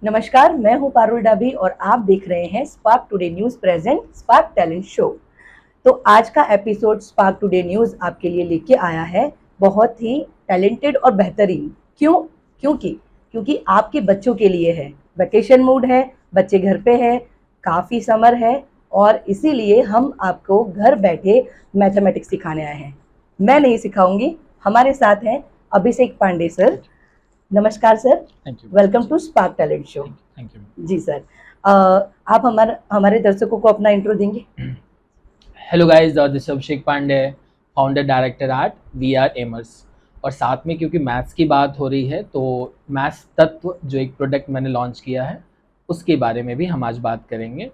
नमस्कार, मैं हूं पारुल डाबी और आप देख रहे हैं spark today news present spark talent show. तो आज का एपिसोड स्पार्क टुडे न्यूज आपके लिए लेके आया है बहुत ही टैलेंटेड और बेहतरीन। क्यों? क्योंकि आपके बच्चों के लिए है। वेकेशन मूड है, बच्चे घर पे है, काफ़ी समर है और इसीलिए हम आपको घर बैठे मैथमेटिक्स सिखाने आए हैं। मैं नहीं सिखाऊंगी, हमारे साथ हैं अभिषेक पांडे सर। नमस्कार sir, thank you. Welcome to spark talent show. Thank you. जी सर, आप हमारे दर्शकों को अपना इंट्रो देंगे? Hello guys, this Abhishek Pandey, founder director at we are aimers. और साथ में क्योंकि मैथ्स की बात हो रही है तो मैथ्स तत्व जो एक प्रोडक्ट मैंने लॉन्च किया है उसके बारे में भी हम आज बात करेंगे।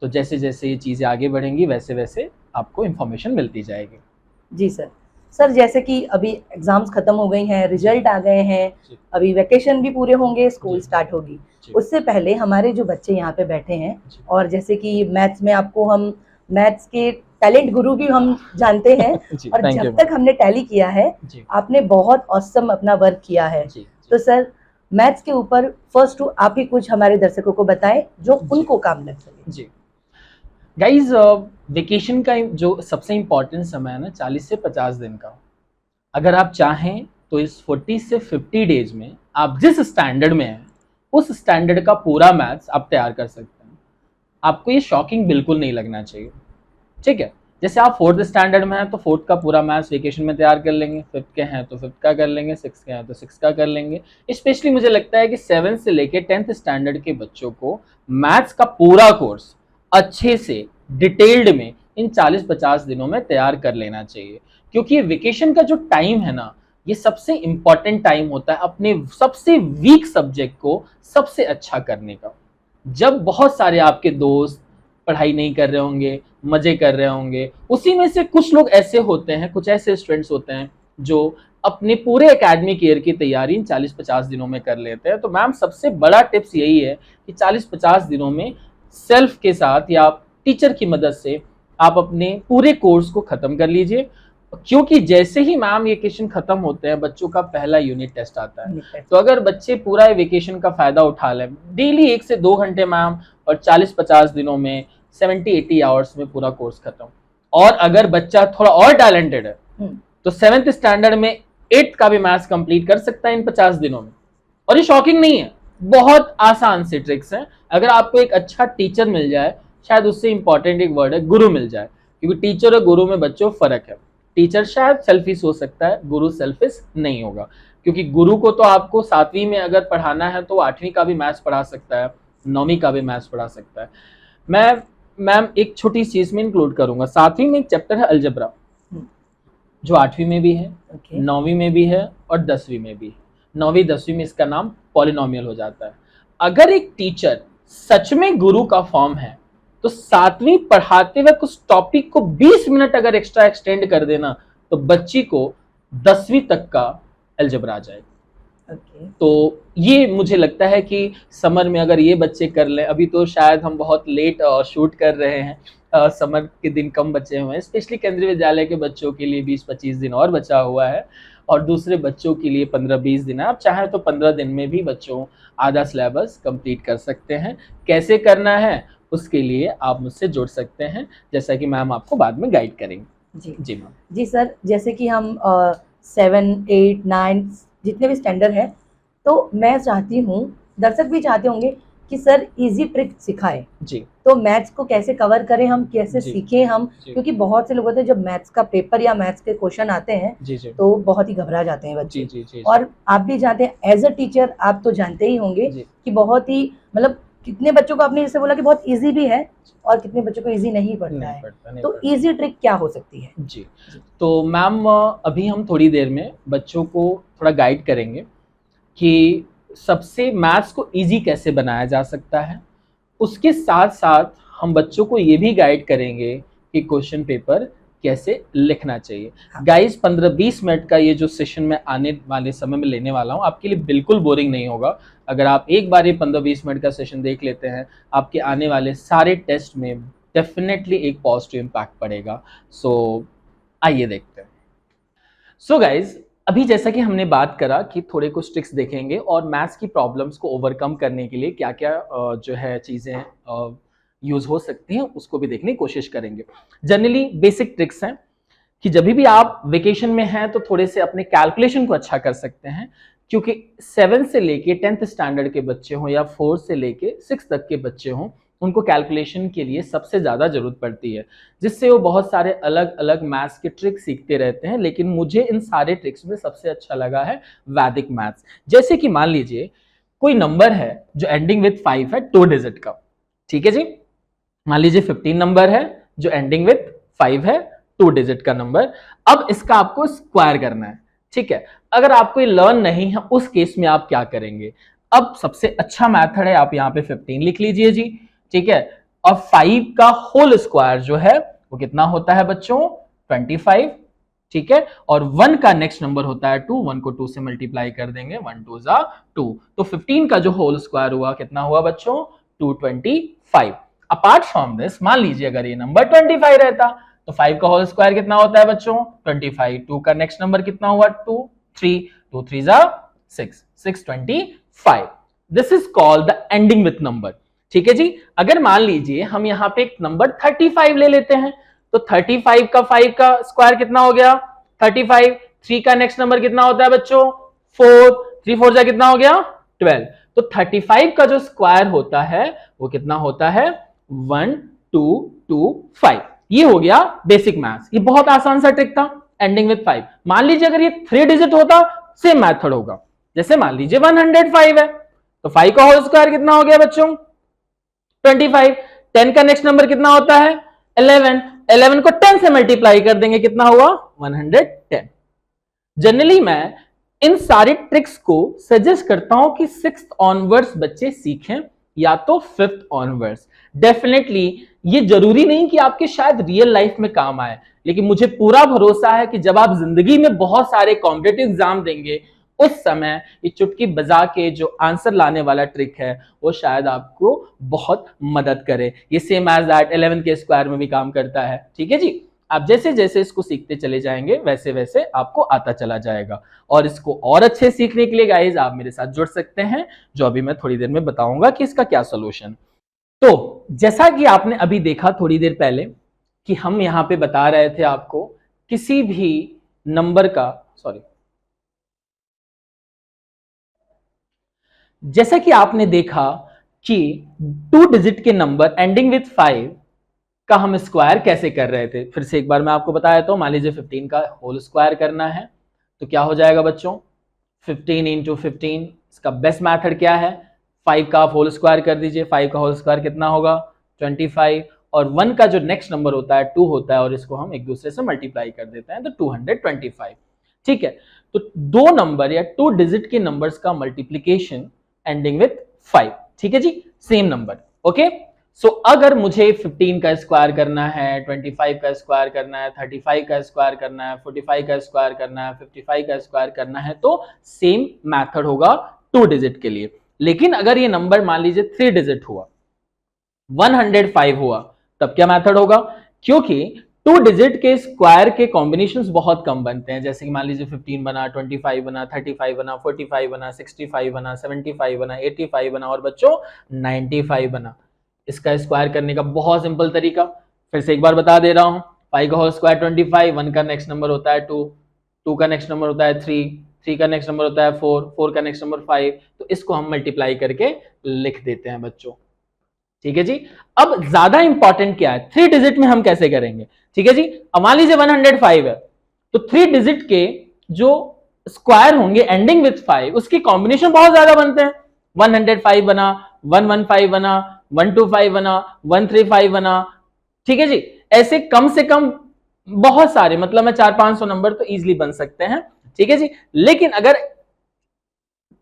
तो जैसे जैसे ये चीज़ें आगे बढ़ेंगी वैसे वैसे आपको इन्फॉर्मेशन मिलती जाएगी। जी सर। सर जैसे कि अभी एग्जाम्स खत्म हो गई हैं, रिजल्ट आ गए हैं, अभी वेकेशन भी पूरे होंगे, स्कूल स्टार्ट होगी। उससे पहले हमारे जो बच्चे यहाँ पे बैठे हैं और जैसे कि मैथ्स में आपको हम मैथ्स के टैलेंट गुरु भी हम जानते हैं और जब तक हमने टैली किया है आपने बहुत ऑसम अपना वर्क किया है। तो सर मैथ्स के ऊपर फर्स्ट टू आप ही कुछ हमारे दर्शकों को बताएं जो उनको काम लग सके। जी गाइज, वेकेशन का जो सबसे इम्पोर्टेंट समय है ना 40 से 50 दिन का। अगर आप चाहें तो इस 40 से 50 डेज में आप जिस स्टैंडर्ड में हैं उस स्टैंडर्ड का पूरा मैथ्स आप तैयार कर सकते हैं। आपको ये शॉकिंग बिल्कुल नहीं लगना चाहिए, ठीक है। जैसे आप 4th स्टैंडर्ड में हैं तो 4th का पूरा मैथ्स वेकेशन में तैयार कर लेंगे, 5th के हैं तो 5th का कर लेंगे, 6th के हैं तो 6th का कर लेंगे। स्पेशली मुझे लगता है कि 7th से लेके 10th स्टैंडर्ड के बच्चों को मैथ्स का पूरा कोर्स अच्छे से डिटेल्ड में इन 40-50 दिनों में तैयार कर लेना चाहिए। क्योंकि ये वेकेशन का जो टाइम है ना, ये सबसे इंपॉर्टेंट टाइम होता है अपने सबसे वीक सब्जेक्ट को सबसे अच्छा करने का। जब बहुत सारे आपके दोस्त पढ़ाई नहीं कर रहे होंगे, मजे कर रहे होंगे, उसी में से कुछ लोग ऐसे होते हैं, कुछ ऐसे स्टूडेंट्स होते हैं जो अपने पूरे एकेडमिक ईयर की तैयारी इन 40-50 दिनों में कर लेते हैं। तो मैम सबसे बड़ा टिप्स यही है कि 40-50 दिनों में सेल्फ के साथ या टीचर की मदद से आप अपने पूरे कोर्स को खत्म कर लीजिए। क्योंकि जैसे ही मैम वेकेशन खत्म होते हैं बच्चों का पहला यूनिट टेस्ट आता है। तो अगर बच्चे पूरा वेकेशन का फायदा उठा लें, डेली 1 से 2 घंटे मैम, और 40-50 दिनों में 70-80 आवर्स में पूरा कोर्स खत्म। और अगर बच्चा थोड़ा और टैलेंटेड है तो 7th स्टैंडर्ड में 8th का भी मैथ्स कंप्लीट कर सकता है इन 50 दिनों में। और ये शॉकिंग नहीं है, बहुत आसान सी ट्रिक्स हैं। अगर आपको एक अच्छा टीचर मिल जाए, शायद उससे इंपॉर्टेंट एक वर्ड है गुरु मिल जाए, क्योंकि टीचर और गुरु में बच्चों फर्क है। टीचर शायद सेल्फिश हो सकता है, गुरु सेल्फिश नहीं होगा। क्योंकि गुरु को तो आपको 7वीं में अगर पढ़ाना है तो 8वीं का भी मैथ्स पढ़ा सकता है, 9वीं का भी मैथ्स पढ़ा सकता है। मैं मैम एक छोटी चीज में इंक्लूड करूंगा, 7वीं में एक चैप्टर है अलजेब्रा जो 8वीं में भी है, 9वीं में भी है और 10वीं में भी है। 9वीं 10वीं में इसका नाम पॉलिनोमियल हो जाता है। अगर एक टीचर सच में गुरु का फॉर्म है तो 7वीं पढ़ाते वक्त उस टॉपिक को 20 मिनट अगर एक्स्ट्रा एक्सटेंड कर देना तो बच्ची को 10वीं तक का अलजेब्रा आ जाएगा। तो ये मुझे लगता है कि समर में अगर ये बच्चे कर लें, अभी तो शायद हम बहुत लेट शूट कर रहे हैं, समर के दिन कम बचे हुए हैं, स्पेशली केंद्रीय विद्यालय के बच्चों के लिए 20-25 दिन और बचा हुआ है और दूसरे बच्चों के लिए 15-20 दिन है। आप चाहें तो 15 दिन में भी बच्चों आधा सिलेबस कंप्लीट कर सकते हैं। कैसे करना है उसके लिए आप मुझसे जुड़ सकते हैं, जैसा कि मैम आपको बाद में गाइड करेंगे। जी मैम। जी सर, जैसे कि हम 7, 8, 9 जितने भी स्टैंडर्ड है, तो मैं चाहती हूँ, दर्शक भी चाहते होंगे कि सर इजी ट्रिक सिखाए। जी। तो मैथ्स को कैसे कवर करें हम, कैसे सीखें हम, क्योंकि बहुत से लोग होते हैं जब मैथ्स का पेपर या मैथ्स के क्वेश्चन आते हैं तो बहुत ही घबरा जाते हैं बच्चे। और आप भी जानते हैं एज अ टीचर, आप तो जानते ही होंगे कि बहुत ही मतलब कितने बच्चों को आपने जैसे बोला कि बहुत इजी भी है और कितने बच्चों को इजी नहीं पड़ता है। तो इजी ट्रिक क्या हो सकती है? जी, तो मैम अभी हम थोड़ी देर में बच्चों को थोड़ा गाइड करेंगे कि सबसे मैथ्स को इजी कैसे बनाया जा सकता है। उसके साथ साथ हम बच्चों को ये भी गाइड करेंगे कि क्वेश्चन पेपर कैसे लिखना चाहिए। गाइस 15-20 मिनट का ये जो सेशन मैं आने वाले समय में लेने वाला हूँ आपके लिए बिल्कुल बोरिंग नहीं होगा। अगर आप एक बार ये 15-20 मिनट का सेशन देख लेते हैं, आपके आने वाले सारे टेस्ट में डेफिनेटली एक पॉजिटिव इम्पैक्ट पड़ेगा। सो आइए देखते हैं। सो गाइज, अभी जैसा कि हमने बात करा कि थोड़े कुछ ट्रिक्स देखेंगे और मैथ्स की प्रॉब्लम्स को ओवरकम करने के लिए क्या क्या जो है चीज़ें यूज़ हो सकती हैं उसको भी देखने की कोशिश करेंगे। जनरली बेसिक ट्रिक्स हैं कि जब भी आप वेकेशन में हैं तो थोड़े से अपने कैलकुलेशन को अच्छा कर सकते हैं, क्योंकि 7 से लेके 10th स्टैंडर्ड के बच्चे हों या 4 से लेके 6 तक के बच्चे हों, उनको कैलकुलेशन के लिए सबसे ज़्यादा ज़रूरत पड़ती है, जिससे वो बहुत सारे अलग अलग मैथ्स के ट्रिक सीखते रहते हैं। लेकिन मुझे इन सारे ट्रिक्स में सबसे अच्छा लगा है वैदिक मैथ्स। जैसे कि मान लीजिए कोई नंबर है जो एंडिंग विथ 5 है, 2 डिजिट का, ठीक है जी। मान लीजिए 15 नंबर है जो एंडिंग विथ 5 है, 2 डिजिट का नंबर। अब इसका आपको स्क्वायर करना है, ठीक है। अगर आपको ये लर्न नहीं है उस केस में आप क्या करेंगे? अब सबसे अच्छा मेथड है, आप यहाँ पे 15 लिख लीजिए जी, ठीक है। और 5 का होल स्क्वायर जो है वो कितना होता है बच्चों? 25, ठीक है। और 1 का नेक्स्ट नंबर होता है 2, 1 को 2 से मल्टीप्लाई कर देंगे, 1 2 जा 2, तो 15 का जो होल स्क्वायर हुआ कितना हुआ बच्चों? 225। अपार्ट फ्रॉम दिस, मान लीजिए अगर ये नंबर 25 रहता तो 5 का होल स्क्वायर कितना होता है बच्चों? 25। 2 का नेक्स्ट नंबर कितना हुआ? 2 3, 2 3 जा 6, 625। This is called the ending with number, ठीक है जी। अगर मान लीजिए हम यहाँ पे एक नंबर 35 ले लेते हैं, तो 35 का 5 का स्क्वायर कितना हो गया? 35। 3 का नेक्स्ट नंबर कितना होता है बच्चों? 4, 3 4 जा कितना हो गया? 12। तो 35 का जो स्क्वायर होता है वो कितना होता है? 1225। ये हो गया बेसिक मैथ्स। ये बहुत आसान सा ट्रिक था, एंडिंग विथ 5। मान लीजिए अगर ये 3 डिजिट होता, सेम मेथड होगा। जैसे मान लीजिए 105 है, तो 5 का होल स्क्वायर कितना हो गया बच्चों? 25। 10 का नेक्स्ट नंबर कितना होता है? 11। 11 को 10 से मल्टीप्लाई कर देंगे, कितना हुआ? 110। जनरली मैं इन सारी ट्रिक्स को सजेस्ट करता हूं कि 6th ऑनवर्ड्स बच्चे सीखें या तो 5th ऑनवर्ड्स। डेफिनेटली ये जरूरी नहीं कि आपके शायद रियल लाइफ में काम आए, लेकिन मुझे पूरा भरोसा है कि जब आप जिंदगी में बहुत सारे कॉम्पिटिटिव एग्जाम देंगे उस समय ये चुटकी बजा के जो आंसर लाने वाला ट्रिक है वो शायद आपको बहुत मदद करे। ये सेम एज दैट 11 के स्क्वायर में भी काम करता है, ठीक है जी। आप जैसे जैसे इसको सीखते चले जाएंगे वैसे वैसे आपको आता चला जाएगा। और इसको और अच्छे सीखने के लिए गाइज आप मेरे साथ जुड़ सकते हैं, जो अभी मैं थोड़ी देर में बताऊंगा कि इसका क्या सोल्यूशन। तो जैसा कि आपने अभी देखा थोड़ी देर पहले कि हम यहां पे बता रहे थे आपको किसी भी नंबर का, सॉरी, जैसा कि आपने देखा कि 2 डिजिट के नंबर एंडिंग विथ 5 का हम स्क्वायर कैसे कर रहे थे। फिर से एक बार मैं आपको बताया, तो मान लीजिए 15 का होल स्क्वायर करना है तो क्या हो जाएगा बच्चों? 15 इंटू 15। इसका बेस्ट मैथड क्या है? 5 का आप होल स्क्वायर कर दीजिए। 5 का होल स्क्वायर कितना होगा? 25। और 1 का जो नेक्स्ट नंबर होता है 2 होता है, और इसको हम एक दूसरे से मल्टीप्लाई कर देते हैं तो 225, ठीक है। तो दो नंबर या 2 डिजिट के नंबर्स का मल्टीप्लीकेशन एंडिंग विथ 5, ठीक है जी, सेम नंबर, ओके। सो अगर मुझे 15 का स्क्वायर करना है, 25 का स्क्वायर करना है, 35 का स्क्वायर करना है, 45 का स्क्वायर करना है, 55 का स्क्वायर करना है, तो सेम मेथड होगा 2 डिजिट के लिए। लेकिन अगर ये नंबर मान लीजिए 3 डिजिट हुआ, 105 हुआ, तब क्या मेथड होगा? क्योंकि 2 डिजिट के स्क्वायर के कॉम्बिनेशंस बहुत कम बनते हैं। जैसे कि मान लीजिए 15 बना, 25 बना, 35 बना, 45 बना, 65 बना, 75 बना, 85 बना और बच्चों 95 बना। इसका स्क्वायर करने का बहुत सिंपल तरीका फिर से एक बार बता दे रहा हूं। 5 का होल स्क्वायर 25, 1 का नेक्स्ट नंबर होता है 2, 2 का नेक्स्ट नंबर होता है 3, 3 का नेक्स्ट नंबर होता है 4, 4 का नेक्स्ट नंबर 5, तो इसको हम मल्टीप्लाई करके लिख देते हैं बच्चों, ठीक है जी। अब ज्यादा इंपॉर्टेंट क्या है, 3 डिजिट में हम कैसे करेंगे, ठीक है जी। अब मान लीजिए 105 है, तो 3 डिजिट के जो स्क्वायर होंगे एंडिंग विथ 5 उसके कॉम्बिनेशन बहुत ज्यादा बनते हैं। 105 बना, 115 बना, 125 बना, 135 बना, ठीक है जी। ऐसे कम से कम बहुत सारे, मतलब मैं 400-500 नंबर तो इजीली बन सकते हैं, ठीक है जी। लेकिन अगर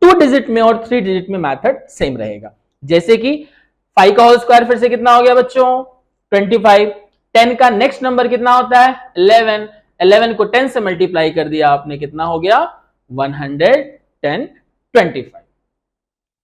2 डिजिट में और 3 डिजिट में मेथड सेम रहेगा। जैसे कि 5 का होल स्क्वायर फिर से कितना हो गया बच्चों? 25। 10 का नेक्स्ट नंबर कितना होता है? 11। 11 को 10 से मल्टीप्लाई कर दिया आपने, कितना हो गया? 110, 25,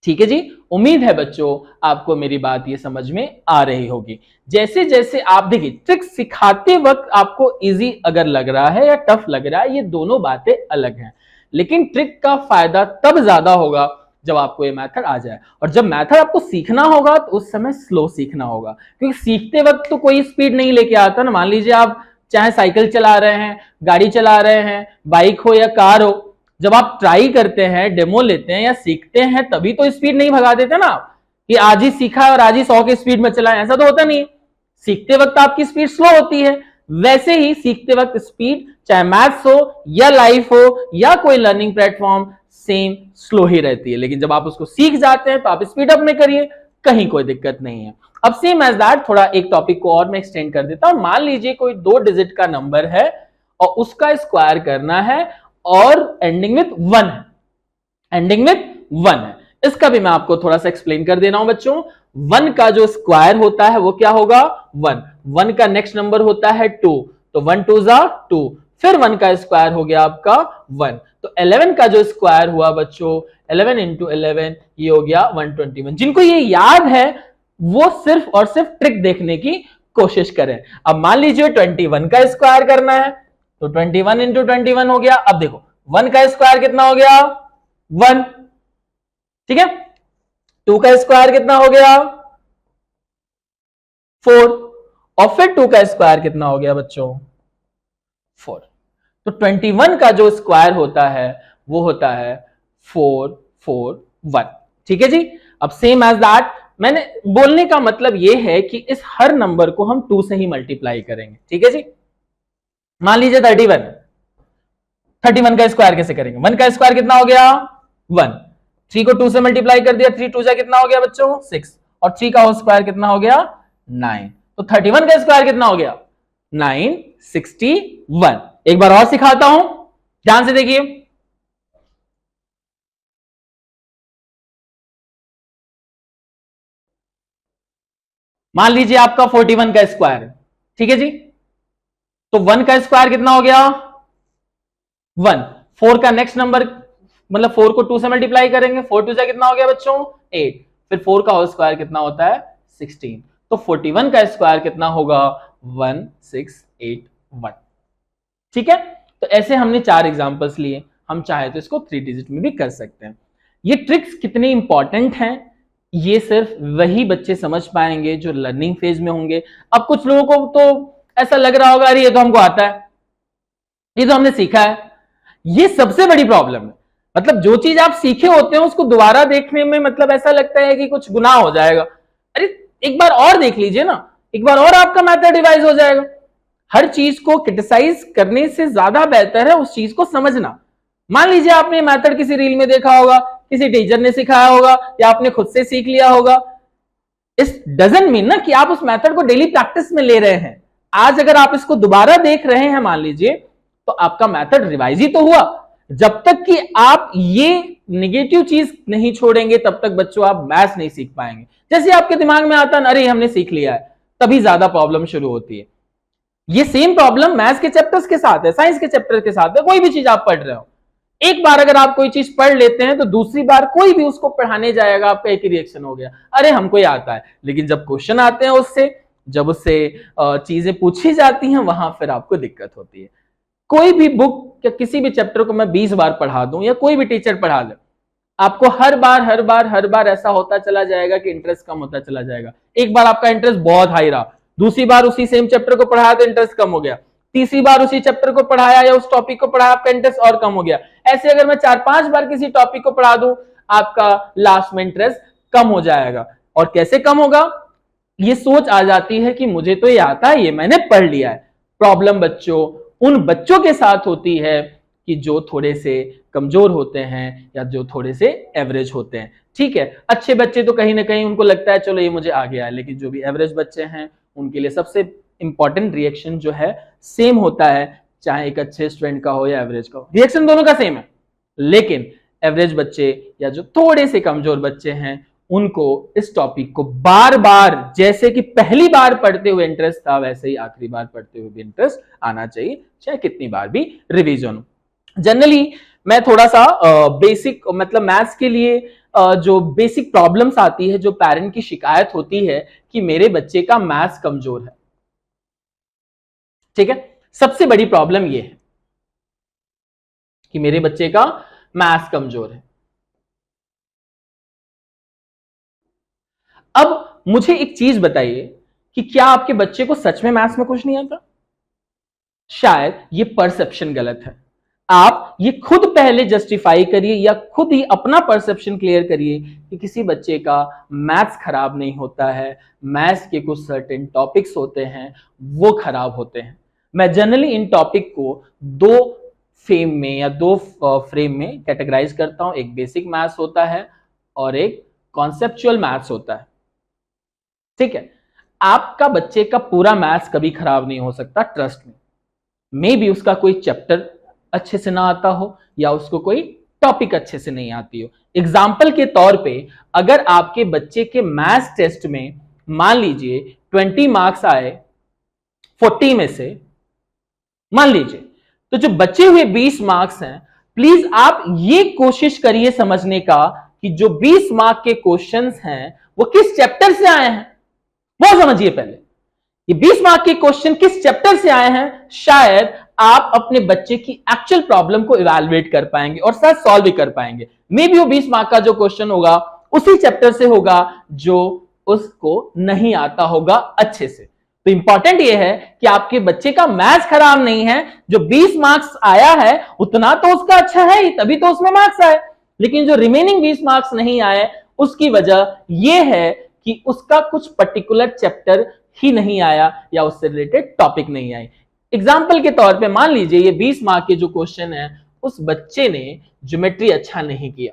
ठीक है जी। उम्मीद है बच्चों आपको मेरी बात ये समझ में आ रही होगी। जैसे जैसे आप देखिए ट्रिक सिखाते वक्त आपको इजी अगर लग रहा है या टफ लग रहा है, ये दोनों बातें अलग हैं। लेकिन ट्रिक का फायदा तब ज्यादा होगा जब आपको ये मेथड आ जाए, और जब मेथड आपको सीखना होगा तो उस समय स्लो सीखना होगा, क्योंकि सीखते वक्त तो कोई स्पीड नहीं लेके आता ना। मान लीजिए आप चाहे साइकिल चला रहे हैं, गाड़ी चला रहे हैं, बाइक हो या कार हो, जब आप ट्राई करते हैं, डेमो लेते हैं या सीखते हैं, तभी तो स्पीड नहीं भगा देते ना कि आज ही सीखा है और आज ही 100 की स्पीड में चलाएं, ऐसा तो होता नहीं। सीखते वक्त आपकी स्पीड स्लो होती है, वैसे ही सीखते वक्त स्पीड, चाहे मैथ्स हो या लाइफ हो या कोई लर्निंग प्लेटफॉर्म, सेम स्लो ही रहती है। लेकिन जब आप उसको सीख जाते हैं तो आप स्पीड अप में करिए, कहीं कोई दिक्कत नहीं है। अब सेम एज दैट थोड़ा एक टॉपिक को और मैं एक्सटेंड कर देता हूं। मान लीजिए कोई 2 डिजिट का नंबर है और उसका स्क्वायर करना है और एंडिंग विथ 1 है, एंडिंग विथ 1 है। इसका भी मैं आपको थोड़ा सा एक्सप्लेन कर दे रहा हूं बच्चों। 1 का जो स्क्वायर होता है वो क्या होगा, 1। 1 का नेक्स्ट नंबर होता है 2, तो 1 2 जा 2, फिर 1 का स्क्वायर हो गया आपका 1। तो 11 का जो स्क्वायर हुआ बच्चों, 11 इंटू 11, ये हो गया 121। जिनको ये याद है वो सिर्फ और सिर्फ ट्रिक देखने की कोशिश करें। अब मान लीजिए 21 का स्क्वायर करना है, तो 21 इंटू 21 हो गया। अब देखो 1 का स्क्वायर कितना हो गया, 1, ठीक है। 2 का स्क्वायर कितना हो गया, 4, और फिर 2 का स्क्वायर कितना हो गया बच्चों, 4। तो 21 का जो स्क्वायर होता है वो होता है 441, ठीक है जी। अब सेम एज दैट, मैंने बोलने का मतलब ये है कि इस हर नंबर को हम 2 से ही मल्टीप्लाई करेंगे, ठीक है जी। मान लीजिए 31, 31 का स्क्वायर कैसे करेंगे, 1 का स्क्वायर कितना हो गया, 1, 3 को 2 से मल्टीप्लाई कर दिया, 3 2 जा कितना हो गया बच्चों, 6, और 3 का होल स्क्वायर कितना हो गया, 9। तो 31 का स्क्वायर कितना हो गया, 961। एक बार और सिखाता हूं, ध्यान से देखिए। मान लीजिए आपका 41 का स्क्वायर है, ठीक है जी। तो 1 का स्क्वायर कितना हो गया, 1। 4 का नेक्स्ट नंबर, मतलब 4 को 2 से मल्टीप्लाई करेंगे, 4 2 जा कितना हो गया बच्चों, 8, फिर 4 का होल स्क्वायर कितना होता है, 16। तो 41 का स्क्वायर कितना होगा, 1681, ठीक है। तो ऐसे हमने 4 एग्जांपल्स लिए, हम चाहे तो इसको 3 डिजिट में भी कर सकते हैं। ये ट्रिक्स कितने इंपॉर्टेंट हैं ये सिर्फ वही बच्चे समझ पाएंगे जो लर्निंग फेज में होंगे। अब कुछ लोगों को तो ऐसा लग रहा होगा अरे ये तो हमको आता है, ये तो हमने सीखा है। ये सबसे बड़ी प्रॉब्लम है, मतलब जो चीज आप सीखे होते हैं उसको दोबारा देखने में मतलब ऐसा लगता है कि कुछ गुनाह हो जाएगा। अरे एक बार और देख लीजिए ना, एक बार और आपका मैथड रिवाइज हो जाएगा। हर चीज को क्रिटिसाइज करने से ज्यादा बेहतर है उस चीज को समझना। मान लीजिए आपने मैथड किसी रील में देखा होगा, किसी टीचर ने सिखाया होगा, या आपने खुद से सीख लिया होगा। इस डजंट मीन ना कि आप उस मेथड को डेली प्रैक्टिस में ले रहे हैं। आज अगर आप इसको दोबारा देख रहे हैं मान लीजिए, तो आपका मेथड रिवाइज ही तो हुआ। जब तक कि आप ये नेगेटिव चीज नहीं छोड़ेंगे तब तक बच्चों आप मैथ्स नहीं सीख पाएंगे। जैसे आपके दिमाग में आता है अरे हमने सीख लिया है, तभी ज्यादा प्रॉब्लम शुरू होती है। ये सेम प्रॉब्लम मैथ्स के चैप्टर्स के साथ है, साइंस के चैप्टर के साथ है। कोई भी चीज आप पढ़ रहे हो, एक बार अगर आप कोई चीज पढ़ लेते हैं तो दूसरी बार कोई भी उसको पढ़ाने जाएगा आपका एक ही रिएक्शन हो गया, अरे हमको ये आता है। लेकिन जब क्वेश्चन आते हैं उससे, जब उससे चीजें पूछी जाती हैं, वहां फिर आपको दिक्कत होती है। कोई भी बुक या किसी भी चैप्टर को मैं 20 बार पढ़ा दूं या कोई भी टीचर पढ़ा दे, आपको हर बार ऐसा होता चला जाएगा कि इंटरेस्ट कम होता चला जाएगा। एक बार आपका इंटरेस्ट बहुत हाई रहा, दूसरी बार उसी सेम चैप्टर को पढ़ाया तो इंटरेस्ट कम हो गया, तीसरी बार उसी चैप्टर को पढ़ाया या उस टॉपिक को पढ़ाया, आपका इंटरेस्ट और कम हो गया। ऐसे अगर मैं 4-5 बार किसी टॉपिक को पढ़ा दूं, आपका लास्ट में इंटरेस्ट कम हो जाएगा। और कैसे कम होगा, ये सोच आ जाती है कि मुझे तो ये आता है, ये मैंने पढ़ लिया है। प्रॉब्लम बच्चों उन बच्चों के साथ होती है कि जो थोड़े से कमजोर होते हैं या जो थोड़े से एवरेज होते हैं, ठीक है। अच्छे बच्चे तो कहीं ना कहीं उनको लगता है चलो ये मुझे आ गया है, लेकिन जो भी एवरेज बच्चे हैं उनके लिए सबसे इंपॉर्टेंट रिएक्शन जो है सेम होता है, चाहे एक अच्छे स्टूडेंट का हो या एवरेज का हो, रिएक्शन दोनों का सेम है। लेकिन एवरेज बच्चे या जो थोड़े से कमजोर बच्चे हैं उनको इस टॉपिक को बार बार, जैसे कि पहली बार पढ़ते हुए इंटरेस्ट था वैसे ही आखिरी बार पढ़ते हुए भी इंटरेस्ट आना चाहिए, चाहे कितनी बार भी रिवीजन हो। जनरली मैं थोड़ा सा बेसिक मतलब मैथ्स के लिए जो बेसिक प्रॉब्लम्स आती है, जो पेरेंट की शिकायत होती है कि मेरे बच्चे का मैथ्स कमजोर है, ठीक है। सबसे बड़ी प्रॉब्लम ये है, कि मेरे बच्चे का मैथ्स कमजोर है। अब मुझे एक चीज बताइए कि क्या आपके बच्चे को सच में मैथ्स में कुछ नहीं आता? शायद ये परसेप्शन गलत है। आप ये खुद पहले जस्टिफाई करिए या खुद ही अपना परसेप्शन क्लियर करिए कि किसी बच्चे का मैथ्स खराब नहीं होता है, मैथ्स के कुछ सर्टेन टॉपिक्स होते हैं वो खराब होते हैं। मैं जनरली इन टॉपिक को दो फेम में या दो फ्रेम में कैटेगराइज करता हूं। एक बेसिक मैथ्स होता है और एक कॉन्सेप्चुअल मैथ्स होता है। ठीक है, आपका बच्चे का पूरा मैथ्स कभी खराब नहीं हो सकता, ट्रस्ट में। मे बी उसका कोई चैप्टर अच्छे से ना आता हो या उसको कोई टॉपिक अच्छे से नहीं आती हो। एग्जाम्पल के तौर पे अगर आपके बच्चे के मैथ्स टेस्ट में मान लीजिए 20 मार्क्स आए 40 में से, मान लीजिए, तो जो बचे हुए 20 मार्क्स हैं, प्लीज आप ये कोशिश करिए समझने का कि जो 20 मार्क के क्वेश्चंस हैं वो किस चैप्टर से आए हैं, वो समझिए पहले। ये 20 मार्क के क्वेश्चन किस चैप्टर से आए हैं, शायद आप अपने बच्चे की एक्चुअल प्रॉब्लम को इवैल्यूएट कर पाएंगे और शायद सॉल्व भी कर पाएंगे। मे बी वो 20 मार्क का जो क्वेश्चन होगा उसी चैप्टर से होगा जो उसको नहीं आता होगा अच्छे से। तो इंपॉर्टेंट ये है कि आपके बच्चे का मैथ्स खराब नहीं है, जो 20 मार्क्स आया है उतना तो उसका अच्छा है ही, तभी तो उसमें मार्क्स आए। लेकिन जो रिमेनिंग 20 मार्क्स नहीं आए उसकी वजह यह है कि उसका कुछ पर्टिकुलर चैप्टर ही नहीं आया या उससे रिलेटेड टॉपिक नहीं आई। एग्जाम्पल के तौर पे मान लीजिए ये 20 मार्क के जो क्वेश्चन है, उस बच्चे ने ज्योमेट्री अच्छा नहीं किया,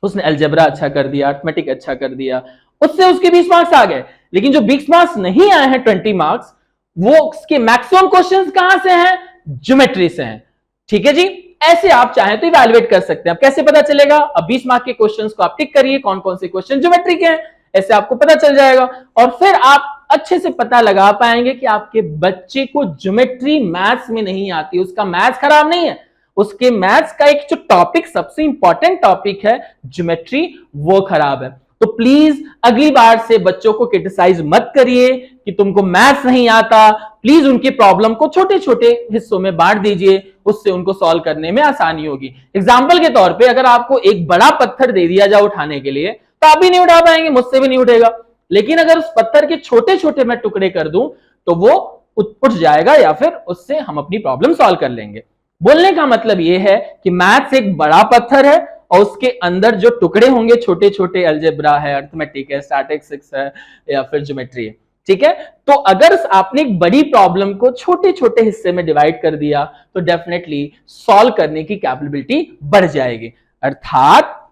उसने अलजेब्रा अच्छा कर दिया, अर्थमेटिक अच्छा कर दिया, उससे उसके 20 मार्क्स आ गए। लेकिन जो 20 मार्क्स नहीं आए हैं 20 मार्क्स, वो उसके मैक्सिमम क्वेश्चंस कहां से हैं? ज्योमेट्री से हैं। ठीक है जी, ऐसे आप चाहें तो इवैल्यूएट कर सकते हैं। अब कैसे पता चलेगा? अब 20 मार्क के क्वेश्चंस को आप टिक करिए कौन कौन से क्वेश्चन ज्योमेट्री के हैं, ऐसे आपको पता चल जाएगा और फिर आप अच्छे से पता लगा पाएंगे कि आपके बच्चे को ज्योमेट्री मैथ्स में नहीं आती। उसका मैथ्स खराब नहीं है, उसके मैथ्स का एक जो टॉपिक सबसे इंपॉर्टेंट टॉपिक है ज्योमेट्री, वो खराब है। तो प्लीज अगली बार से बच्चों को क्रिटिसाइज मत करिए कि तुमको मैथ्स नहीं आता। प्लीज उनकी प्रॉब्लम को छोटे छोटे हिस्सों में बांट दीजिए, उससे उनको सॉल्व करने में आसानी होगी। एग्जाम्पल के तौर पे अगर आपको एक बड़ा पत्थर दे दिया जाए उठाने के लिए तो आप भी नहीं उठा पाएंगे, मुझसे भी नहीं उठेगा। लेकिन अगर उस पत्थर के छोटे छोटे मैं टुकड़े कर दूं तो वो उठ जाएगा या फिर उससे हम अपनी प्रॉब्लम सॉल्व कर लेंगे। बोलने का मतलब यह है कि मैथ्स एक बड़ा पत्थर है और उसके अंदर जो टुकड़े होंगे छोटे छोटे, अलजेब्रा है, अर्थमेटिक है, स्टैटिस्टिक्स है या फिर ज्योमेट्री है। ठीक है, तो अगर आपने एक बड़ी प्रॉब्लम को छोटे छोटे हिस्से में डिवाइड कर दिया तो डेफिनेटली सॉल्व करने की कैपेबिलिटी बढ़ जाएगी। अर्थात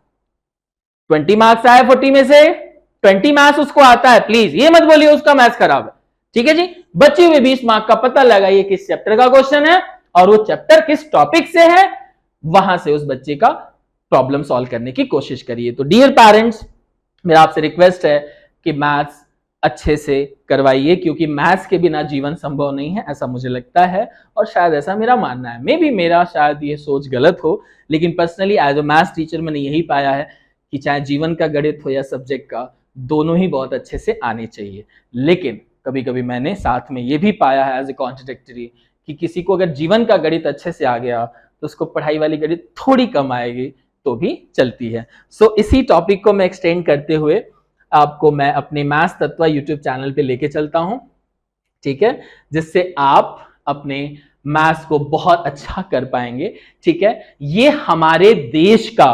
20 मार्क्स आए 40 में से, 20 मार्क्स उसको आता है, प्लीज ये मत बोलिए उसका मैथ्स खराब है। ठीक है जी, बचे हुए 20 मार्क का पता लगाइए किस चैप्टर का क्वेश्चन है और वो चैप्टर किस टॉपिक से है, वहां से उस बच्चे का प्रॉब्लम सॉल्व करने की कोशिश करिए। तो डियर पेरेंट्स, मेरा आपसे रिक्वेस्ट है कि मैथ्स अच्छे से करवाइए, क्योंकि मैथ्स के बिना जीवन संभव नहीं है, ऐसा मुझे लगता है और शायद ऐसा मेरा मानना है। मे भी मेरा शायद ये सोच गलत हो, लेकिन personally as a maths teacher मैंने यही पाया है कि चाहे जीवन का गणित हो या सब्जेक्ट का, दोनों ही बहुत अच्छे से आने चाहिए। लेकिन कभी कभी मैंने साथ में ये भी पाया है एज ए कॉन्ट्रडिक्टरी कि किसी को अगर जीवन का गणित अच्छे से आ गया तो उसको पढ़ाई वाली गणित थोड़ी कम आएगी तो भी चलती है। सो इसी टॉपिक को मैं एक्सटेंड करते हुए आपको मैं अपने मैथ्स तत्व यूट्यूब चैनल पे लेके चलता हूं, ठीक है, जिससे आप अपने मैथ्स को बहुत अच्छा कर पाएंगे। ठीक है, ये हमारे देश का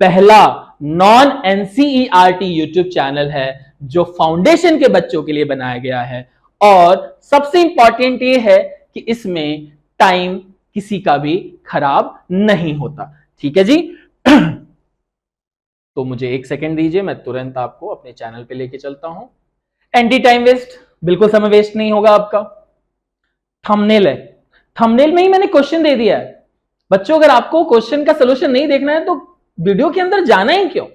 पहला नॉन एनसीईआरटी यूट्यूब चैनल है जो फाउंडेशन के बच्चों के लिए बनाया गया है और सबसे इंपॉर्टेंट ये है कि इसमें टाइम किसी का भी खराब नहीं होता। ठीक है जी, तो मुझे एक सेकंड दीजिए, मैं तुरंत आपको अपने चैनल पे लेके चलता हूं। एंटी टाइम वेस्ट, बिल्कुल समय वेस्ट नहीं होगा आपका। थंबनेल है, थंबनेल में ही मैंने क्वेश्चन दे दिया है। बच्चों अगर आपको क्वेश्चन का सोल्यूशन नहीं देखना है तो वीडियो के अंदर जाना ही क्यों।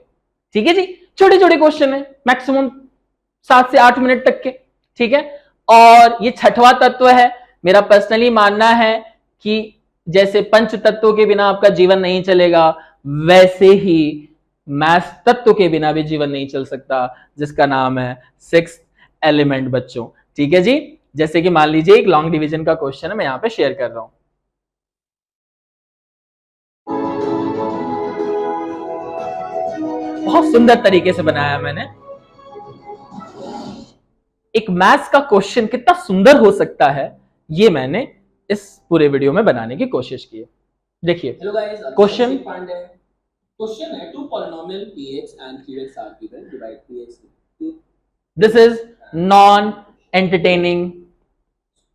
ठीक है जी, छोटे छोटे क्वेश्चन है, मैक्सिमम 7 से 8 मिनट तक के। ठीक है, और ये छठवां तत्व है। मेरा पर्सनली मानना है कि जैसे पंच तत्वों के बिना आपका जीवन नहीं चलेगा, वैसे ही मैथ्स तत्व के बिना भी जीवन नहीं चल सकता, जिसका नाम है 6th एलिमेंट बच्चों। ठीक है जी, जैसे कि मान लीजिए एक लॉन्ग डिवीजन का क्वेश्चन है, मैं यहां पे शेयर कर रहा हूं। बहुत सुंदर तरीके से बनाया मैंने। एक मैथ्स का क्वेश्चन कितना सुंदर हो सकता है, ये मैंने इस पूरे वीडियो में बनाने की कोशिश की है। देखिए क्वेश्चन क्वेश्चन है, two polynomial px and qx are given, divide px into this is non entertaining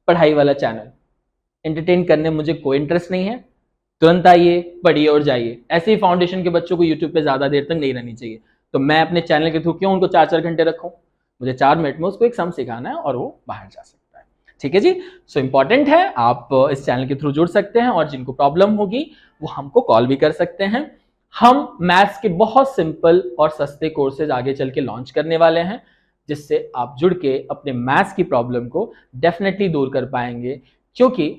पढ़ाई वाला चैनल। एंटरटेन करने मुझे कोई इंटरेस्ट नहीं है। तुरंत आइए, पढ़िए और जाइए। ऐसे ही फाउंडेशन के बच्चों को यूट्यूब पे ज्यादा देर तक नहीं रहनी चाहिए। तो मैं अपने चैनल के थ्रू क्यों उनको 4-4 घंटे रखूं? मुझे 4 मिनट में उसको एक सम सिखाना है और वो बाहर जा सकता है। ठीक है जी। सो इंपॉर्टेंट है, आप इस चैनल के थ्रू जुड़ सकते हैं और जिनको प्रॉब्लम होगी वो हमको कॉल भी कर सकते हैं। हम मैथ्स के बहुत सिंपल और सस्ते कोर्सेज आगे चल के लॉन्च करने वाले हैं, जिससे आप जुड़ के अपने मैथ्स की प्रॉब्लम को डेफिनेटली दूर कर पाएंगे, क्योंकि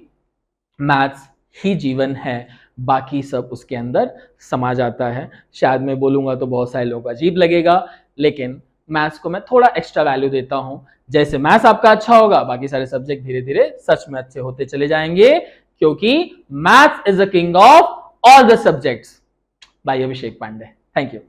मैथ्स ही जीवन है, बाकी सब उसके अंदर समा जाता है। शायद मैं बोलूंगा तो बहुत सारे लोगों को अजीब लगेगा, लेकिन मैथ्स को मैं थोड़ा एक्स्ट्रा वैल्यू देता हूं। जैसे मैथ्स आपका अच्छा होगा, बाकी सारे सब्जेक्ट धीरे धीरे सच में अच्छे होते चले जाएंगे, क्योंकि maths is the king of all the subjects. By Abhishek Pandey. Thank you.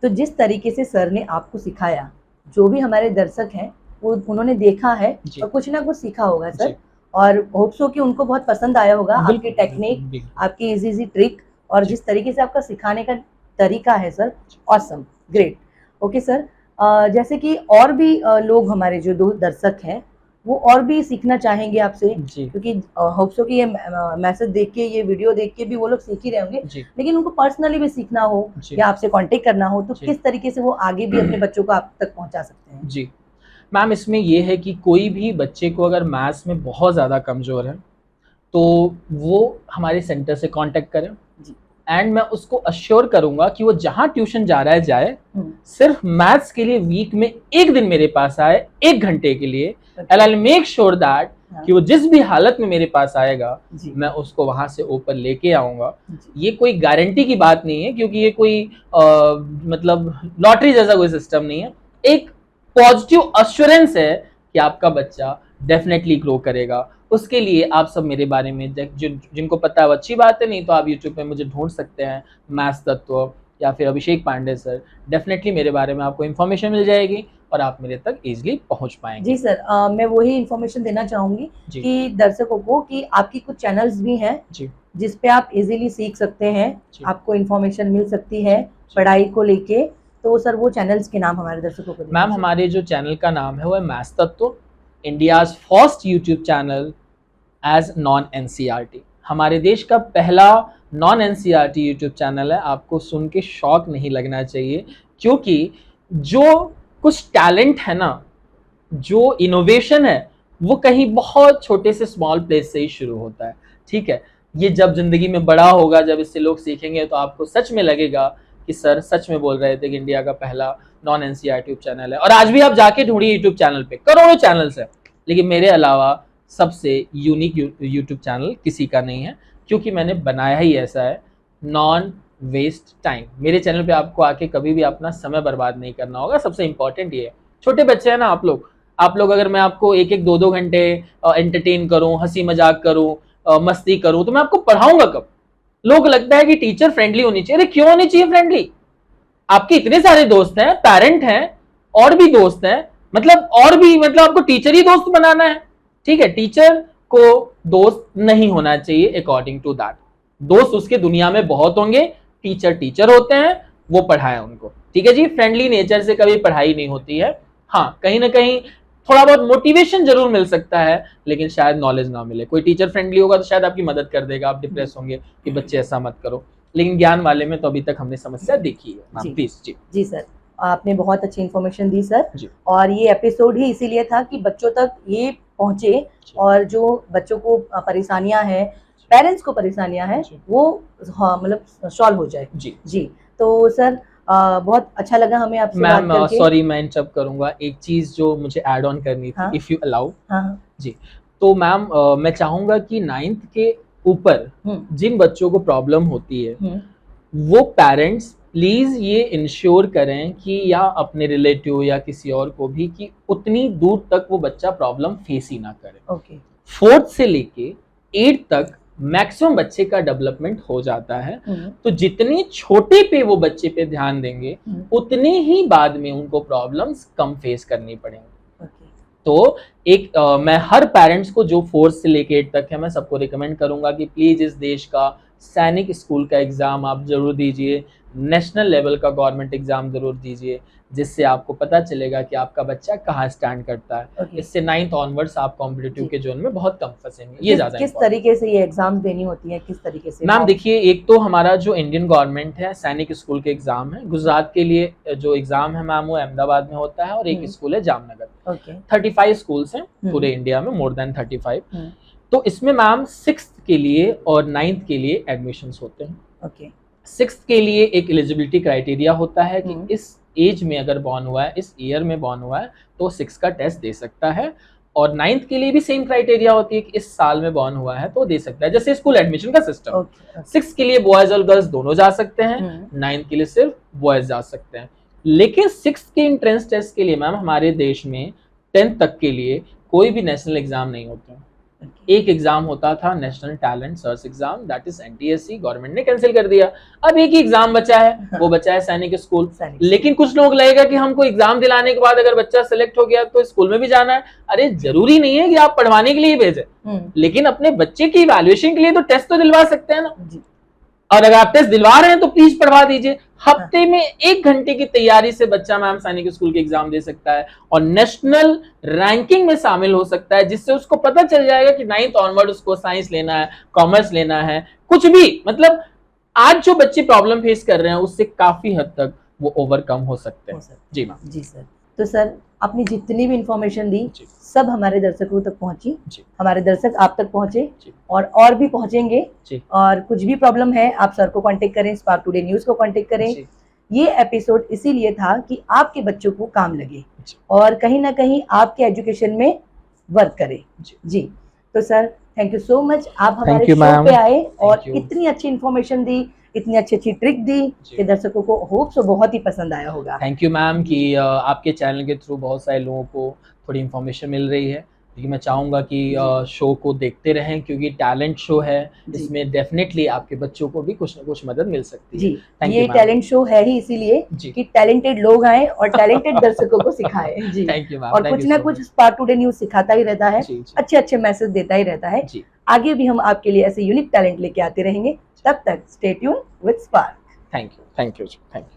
तो जिस तरीके से सर ने आपको सिखाया, जो भी हमारे दर्शक हैं वो उन्होंने देखा है जी। और कुछ ना कुछ सीखा होगा जी। सर, और होप सो कि उनको बहुत पसंद आया होगा आपकी बिल्कुल, टेक्निक, बिल्कुल। आपकी इजी ट्रिक और जी। जिस तरीके से आपका सिखाने का तरीका है sir, awesome, great. Okay sir, जैसे कि और भी लोग हमारे जो दो दर्शक हैं वो और भी सीखना चाहेंगे आपसे, जी। क्योंकि होप सो कि ये मैसेज देख के, ये वीडियो देख के भी वो लोग सीख ही रहे होंगे, जी। लेकिन उनको पर्सनली भी सीखना हो जी। या आपसे कांटेक्ट करना हो, तो जी। किस तरीके से वो आगे भी अपने बच्चों को आप तक पहुंचा सकते हैं? जी मैम, इसमें यह है कि कोई भी बच्चे को अगर मैथ्स में बहुत ज़्यादा कमज़ोर है तो वो हमारे सेंटर से कांटेक्ट करें, एंड मैं उसको अश्योर करूंगा कि वो जहां ट्यूशन जा रहा है जाए, सिर्फ मैथ्स के लिए वीक में एक दिन मेरे पास आए, 1 घंटे के लिए, and I will make sure that कि वो जिस भी हालत में मेरे पास आएगा मैं उसको वहां से ऊपर लेके आऊंगा। ये कोई गारंटी की बात नहीं है, क्योंकि ये कोई मतलब लॉटरी जैसा कोई सिस्टम नहीं है। एक पॉजिटिव अश्योरेंस है कि आपका बच्चा डेफिनेटली ग्रो करेगा। उसके लिए आप सब मेरे बारे में जिनको पता है वो अच्छी बात है, नहीं तो आप यूट्यूब पे मुझे ढूंढ सकते हैं, मैथ्स तत्व या फिर अभिषेक पांडे सर। डेफिनेटली मेरे बारे में आपको इन्फॉर्मेशन मिल जाएगी और आप मेरे तक इजीली पहुंच पाएंगे। जी सर, मैं वही इन्फॉर्मेशन देना चाहूंगी कि दर्शकों को कि आपकी कुछ चैनल्स भी हैं जिस पे आप इजीली सीख सकते हैं, आपको इन्फॉर्मेशन मिल सकती है पढ़ाई को लेके। तो सर वो चैनल्स के नाम हमारे दर्शकों को मैम, हमारे जो चैनल का नाम है वो है maths Tattva, India's first YouTube channel as non NCERT. हमारे देश का पहला नॉन एनसीईआरटी यूट्यूब चैनल है। आपको सुन के शौक नहीं लगना चाहिए, क्योंकि जो कुछ टैलेंट है ना, जो इनोवेशन है, वो कहीं बहुत छोटे से स्मॉल प्लेस से ही शुरू होता है। ठीक है, ये जब जिंदगी में बड़ा होगा, जब इससे लोग सीखेंगे, तो आपको सच में लगेगा कि सर सच में बोल रहे थे कि इंडिया का पहला नॉन एनसीईआरटी यूट्यूब चैनल है। और आज भी आप जाके ढूंढिए यूट्यूब चैनल पे, करोड़ों चैनल्स है, लेकिन मेरे अलावा सबसे यूनिक यूट्यूब चैनल किसी का नहीं है, क्योंकि मैंने बनाया ही ऐसा है, नॉन वेस्ट टाइम। मेरे चैनल पे आपको आके कभी भी अपना समय बर्बाद नहीं करना होगा। सबसे इंपॉर्टेंट ये है, छोटे बच्चे हैं ना आप लोग अगर मैं आपको 1-1, 2-2 घंटे एंटरटेन करूं, हंसी मजाक करूं, मस्ती करूं, तो मैं आपको पढ़ाऊंगा कब? लोग लगता है कि टीचर फ्रेंडली होनी चाहिए। अरे क्यों होनी चाहिए फ्रेंडली? आपके इतने सारे दोस्त हैं, पेरेंट हैं, और भी दोस्त हैं, मतलब आपको टीचर ही दोस्त बनाना है? ठीक है, टीचर को दोस्त नहीं होना चाहिए अकॉर्डिंग टू दैट। दोस्त उसके दुनिया में बहुत होंगे, टीचर होते हैं, वो पढ़ाए उनको। ठीक है जी, फ्रेंडली नेचर से कभी पढ़ाई नहीं होती है। हाँ, कहीं ना कहीं थोड़ा बहुत मोटिवेशन जरूर मिल सकता है, लेकिन शायद नॉलेज ना मिले। कोई टीचर फ्रेंडली होगा तो शायद आपकी मदद कर देगा, आप डिप्रेस होंगे कि बच्चे ऐसा मत करो, लेकिन ज्ञान वाले में तो अभी तक हमने समस्या देखी है। प्लीज जी सर, आपने बहुत अच्छी इन्फॉर्मेशन दी सर, और ये एपिसोड ही इसीलिए था कि बच्चों तक ये पहुंचे, और जो बच्चों को परेशानियां हैं, पेरेंट्स को परेशानियां हैं, वो मतलब सॉल्व हो जाए। जी तो सर बहुत अच्छा लगा हमें आपसे बात करके। मैम सॉरी, मैं इंटरप्ट करूंगा, एक चीज जो मुझे ऐड ऑन करनी थी, इफ यू अलाउ। जी, तो मैम मैं चाहूंगा कि 9th के ऊपर जिन बच्चों को प्रॉब्लम होती है, वो पेरेंट्स प्लीज ये इंश्योर करें कि या अपने रिलेटिव या किसी और को भी, कि उतनी दूर तक वो बच्चा प्रॉब्लम फेस ही ना करे। 4th से लेके 8th तक मैक्सिमम बच्चे का डेवलपमेंट हो जाता है। हम्म, तो जितनी छोटे पे वो बच्चे पे ध्यान देंगे हम्म, उतने ही बाद में उनको प्रॉब्लम्स कम फेस करनी पड़ेंगी। ओके, तो एक मैं हर पेरेंट्स को जो 4 से लेके 8 तक है, मैं सबको रिकमेंड करूंगा कि प्लीज इस देश का सैनिक स्कूल का एग्जाम आप जरूर दीजिए, नेशनल लेवल का गवर्नमेंट एग्जाम जरूर दीजिए, जिससे आपको पता चलेगा कि आपका बच्चा कहाँ स्टैंड करता है। ओके। इससे 9th ऑनवर्ड्स आप कॉम्पिटिटिव जी। के जोन में बहुत कम फंसेंगे। ये ज्यादा किस important तरीके से ये एग्जाम देनी होती है, किस तरीके से? मैम देखिए, एक तो हमारा जो इंडियन गवर्नमेंट है सैनिक स्कूल के एग्जाम है, गुजरात के लिए जो एग्जाम है मैम वो अहमदाबाद में होता है, और एक स्कूल है जामनगर। ओके, 35 स्कूल्स हैं पूरे इंडिया में, मोर देन 35। हम्म, तो इसमें मैम 6th के लिए और 9th के लिए एडमिशंस होते हैं। ओके, 6th के लिए एक एलिजिबिलिटी क्राइटेरिया होता है कि हम्म, इस एज में अगर बॉर्न हुआ है, इस ईयर में बॉर्न हुआ है, तो 6 का टेस्ट दे सकता है। और 9th के लिए भी सेम क्राइटेरिया होती है कि इस साल में बॉर्न हुआ है तो दे सकता है, जैसे स्कूल एडमिशन का सिस्टम। ओके, 6 के लिए बॉयज और गर्ल्स दोनों जा सकते हैं, हम्म, 9th के लिए सिर्फ बॉयज जा सकते हैं। लेकिन 6th के एंट्रेंस टेस्ट के लिए मैम हमारे देश में 10th तक के लिए कोई भी नेशनल एग्जाम नहीं होते हैं। ओके, एक एग्जाम होता था national talent search exam, that is NTSC, government ने कैंसिल कर दिया। अब एक ही एग्जाम बचा है, वो बचा है सैनिक स्कूल। सैनिक लेकिन कुछ लोग लगेगा कि हमको एग्जाम दिलाने के बाद अगर बच्चा सेलेक्ट हो गया तो स्कूल में भी जाना है। अरे जरूरी नहीं है कि आप पढ़वाने के लिए भेजे, लेकिन अपने बच्चे की इवैल्यूएशन के लिए तो टेस्ट तो दिलवा सकते हैं ना। जी, और अगर आप टेस्ट दिलवा रहे हैं तो प्लीज पढ़वा दीजिए। हफ्ते में 1 घंटे की तैयारी से बच्चा मैम सैनिक स्कूल के एग्जाम दे सकता है और नेशनल रैंकिंग में शामिल हो सकता है, जिससे उसको पता चल जाएगा कि 9th ऑनवर्ड उसको साइंस लेना है, कॉमर्स लेना है, कुछ भी। मतलब आज जो बच्चे प्रॉब्लम फेस कर रहे हैं उससे काफी हद तक वो ओवरकम हो सकते हैं। जी मैम। जी सर। तो सर, आपने जितनी भी इंफॉर्मेशन दी जी। सब हमारे दर्शकों तक पहुंची, जी। हमारे दर्शक आप तक पहुंचे जी। और भी पहुंचेंगे। जी। और कुछ भी प्रॉब्लम है आप सर को कांटेक्ट करें, स्पार्क टुडे न्यूज को कांटेक्ट करें। जी। ये एपिसोड इसीलिए था कि आपके बच्चों को काम लगे जी। और कहीं ना कहीं आपके एजुकेशन में वर्क करे। जी। जी, तो sir thank you so much, आप हमारे Thank you, शो ma'am. पे आए और Thank you. इतनी अच्छी इंफॉर्मेशन दी, इतनी अच्छी अच्छी ट्रिक दी जी। कि दर्शकों को होप सो बहुत ही पसंद आया होगा। थैंक यू मैम कि आपके चैनल के थ्रू बहुत सारे लोगों को थोड़ी इन्फॉर्मेशन मिल रही है। लेकिन मैं चाहूँगा कि शो को देखते रहें, क्योंकि टैलेंट शो है, जी। इसमें डेफिनेटली आपके बच्चों को भी कुछ ना कुछ मदद मिल सकती है। जी, Thank ये you, ma'am. टैलेंट शो है ही इसीलिए जी। कि टैलेंटेड लोग आए और टैलेंटेड दर्शकों को सिखाए। जी, थैंक यू मैम, और थैंक कुछ यू ना सो कुछ मच। स्पार्क टुडे न्यूज सिखाता ही रहता है, जी, जी। अच्छे अच्छे मैसेज देता ही रहता है। जी। आगे भी हम आपके लिए ऐसे यूनिक टैलेंट लेके आते रहेंगे। तब तक stay tune with Spark. Thank you ji, thank you.